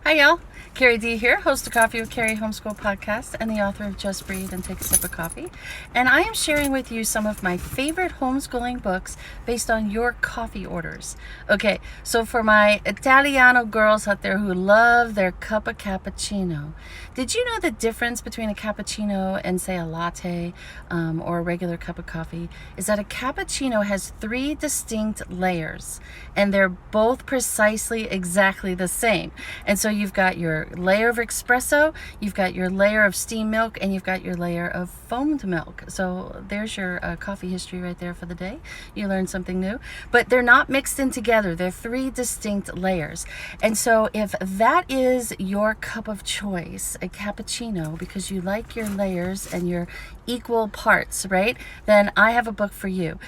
Hi, y'all. Carrie D here, host of Coffee with Carrie Homeschool podcast and the author of Just Breathe and Take a Sip of Coffee. And I am sharing with you some of my favorite homeschooling books based on your coffee orders. Okay, so for my Italiano girls out there who love their cup of cappuccino, did you know the difference between a cappuccino and, say, a latte or a regular cup of coffee is that a cappuccino has 3 distinct layers, and they're both precisely exactly the same. And so you've got your layer of espresso, you've got your layer of steamed milk, and you've got your layer of foamed milk. So there's your coffee history right there for the day. You learned something new. But they're not mixed in together. They're 3 distinct layers. And so if that is your cup of choice, a cappuccino, because you like your layers and your equal parts, right? Then I have a book for you.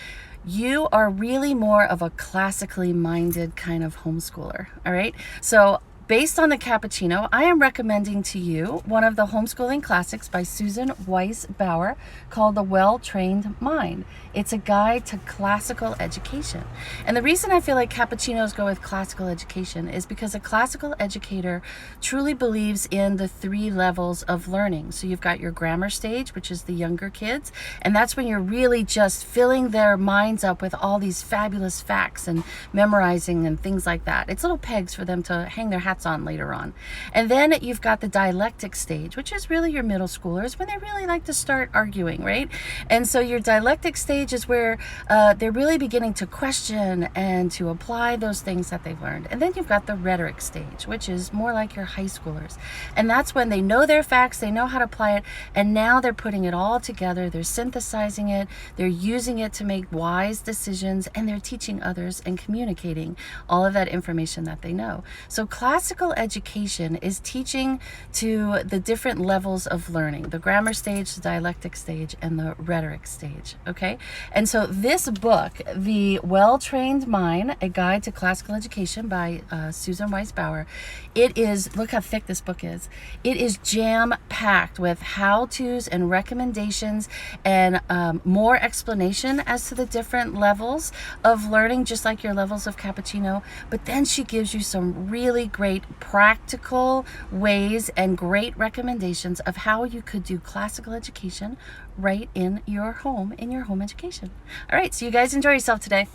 You are really more of a classically minded kind of homeschooler, all right? So based on the cappuccino, I am recommending to you one of the homeschooling classics by Susan Weiss Bauer called The Well-Trained Mind. It's a guide to classical education. And the reason I feel like cappuccinos go with classical education is because a classical educator truly believes in the 3 levels of learning. So you've got your grammar stage, which is the younger kids, and that's when you're really just filling their minds up with all these fabulous facts and memorizing and things like that. It's little pegs for them to hang their hats on later on. And then you've got the dialectic stage, which is really your middle schoolers when they really like to start arguing, right? And so your dialectic stage is where they're really beginning to question and to apply those things that they've learned. And then you've got the rhetoric stage, which is more like your high schoolers. And that's when they know their facts, they know how to apply it, and now they're putting it all together, they're synthesizing it, they're using it to make wise decisions, and they're teaching others and communicating all of that information that they know. So classical education is teaching to the different levels of learning: the grammar stage, the dialectic stage, and the rhetoric stage. Okay, and so this book, The Well-Trained Mind, A Guide to Classical Education by Susan Weiss Bauer, it is, look how thick this book is. It is jam-packed with how-tos and recommendations and more explanation as to the different levels of learning, just like your levels of cappuccino. But then she gives you some really great practical ways and great recommendations of how you could do classical education right in your home education. All right, so you guys enjoy yourself today.